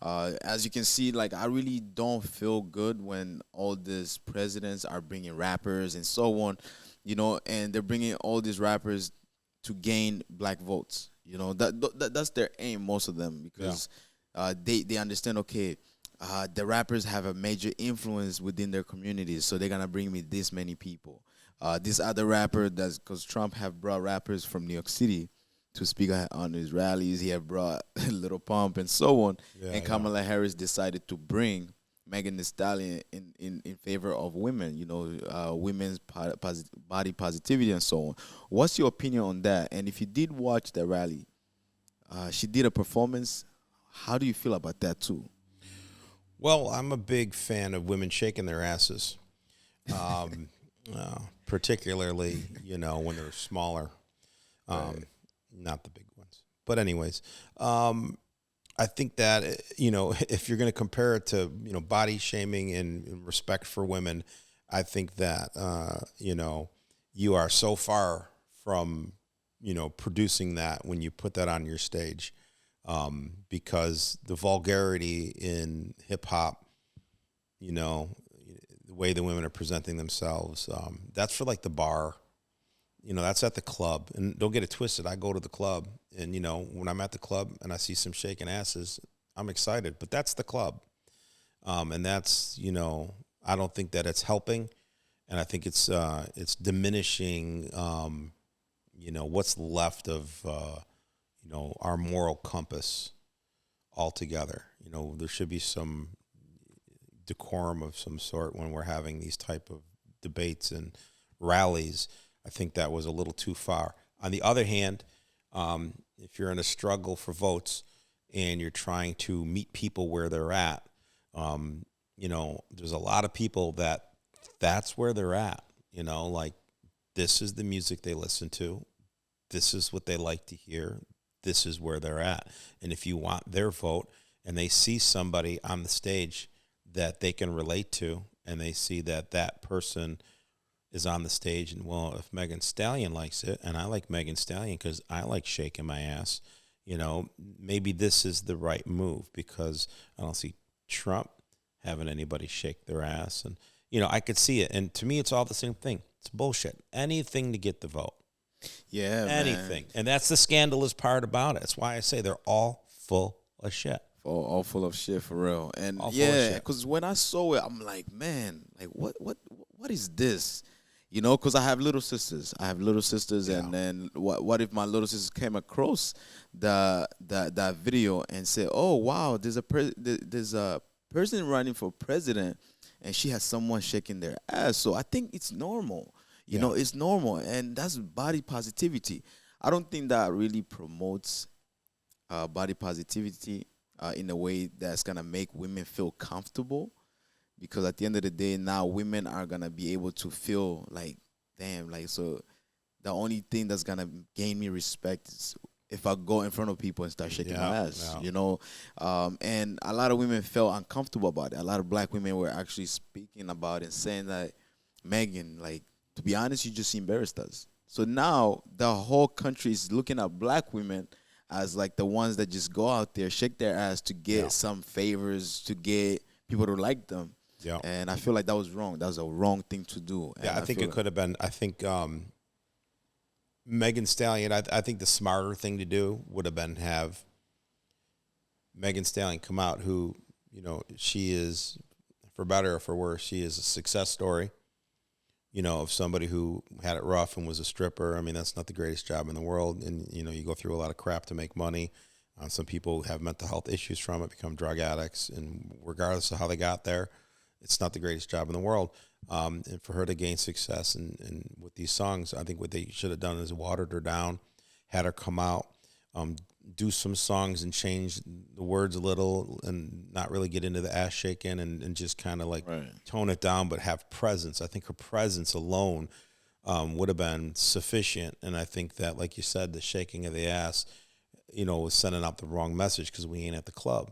As you can see, like I really don't feel good when all these presidents are bringing rappers and so on, and they're bringing all these rappers to gain black votes. That's their aim, most of them, Yeah. because they understand. Okay, the rappers have a major influence within their communities, so they're gonna bring me this many people. This other rapper, that's because Trump have brought rappers from New York City to speak on his rallies. He have brought Little Pump and so on. Yeah, And yeah. Kamala Harris decided to bring Megan Thee Stallion in favor of women, women's body positivity and so on. What's your opinion on that? And if you did watch the rally, she did a performance. How do you feel about that too? Well, I'm a big fan of women shaking their asses, particularly, when they're smaller, Right. not the big ones. But anyways, I think that, if you're going to compare it to, body shaming and respect for women, I think that, you are so far from, producing that when you put that on your stage, because the vulgarity in hip hop, the way the women are presenting themselves, that's for like the bar. That's at the club. And don't get it twisted. I go to the club, and when I'm at the club and I see some shaking asses, I'm excited. But that's the club, and that's I don't think that it's helping, and I think it's diminishing. What's left of our moral compass altogether. There should be some decorum of some sort when we're having these type of debates and rallies. I think that was a little too far. On the other hand, if you're in a struggle for votes and you're trying to meet people where they're at, there's a lot of people that's where they're at. Like, this is the music they listen to. This is what they like to hear. This is where they're at. And if you want their vote and they see somebody on the stage that they can relate to, and they see that that person is on the stage, and well, if Megan Stallion likes it, and I like Megan Stallion because I like shaking my ass, maybe this is the right move, because I don't see Trump having anybody shake their ass. And, I could see it. And to me, it's all the same thing. It's bullshit. Anything to get the vote. Yeah, Anything. man. And that's the scandalous part about it. That's why I say they're all full of shit. All full of shit for real. And All full of yeah, shit. because when I saw it, I'm like, man, like what is this? Because I have little sisters. Yeah. And then what if my little sisters came across that video and said, "Oh wow, there's a person running for president, and she has someone shaking their ass." So I think it's normal. Yeah. It's normal, and that's body positivity. I don't think that really promotes body positivity in a way that's gonna make women feel comfortable, because at the end of the day, now women are gonna be able to feel like, damn, like, so the only thing that's gonna gain me respect is if I go in front of people and start shaking my Yeah. ass, Yeah. and a lot of women felt uncomfortable about it. A lot of black women were actually speaking about it and saying that, Megan, like, to be honest, you just embarrassed us. So now the whole country is looking at black women as like the ones that just go out there, shake their ass to Yeah. get some favors, to get people to like them. Yeah. And I feel like that was wrong. That was a wrong thing to do. Yeah. And I think feel it could have been. I think Megan Stallion. I think the smarter thing to do would have been have Megan Stallion come out, who she is, for better or for worse, she is a success story. Of somebody who had it rough and was a stripper. I mean, that's not the greatest job in the world, and you go through a lot of crap to make money. Some people have mental health issues from it, become drug addicts, and regardless of how they got there, it's not the greatest job in the world. And for her to gain success and with these songs, I think what they should have done is watered her down, had her come out, do some songs and change the words a little, and not really get into the ass shaking, and just kind of like right. tone it down, but have presence. I think her presence alone would have been sufficient. And I think that, like you said, the shaking of the ass, was sending out the wrong message, because we ain't at the club.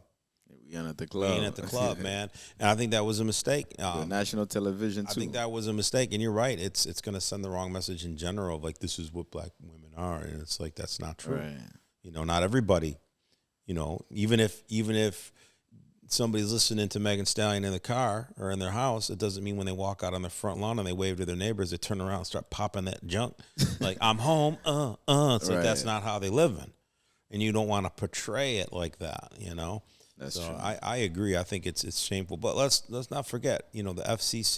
We ain't at the We club. ain't at the club, man. And I think that was a mistake. The national television I too. think that was a mistake, and you're right. It's going to send the wrong message in general. Of like, this is what black women are, and it's like, that's not true. Right. Not everybody. Even if somebody's listening to Megan Stallion in the car or in their house, it doesn't mean when they walk out on the front lawn and they wave to their neighbors, they turn around and start popping that junk. Like, I'm home, It's like, that's not how they living. And you don't want to portray it like that, you know? That's so true. I agree. I think it's shameful. But let's not forget, you know, the FCC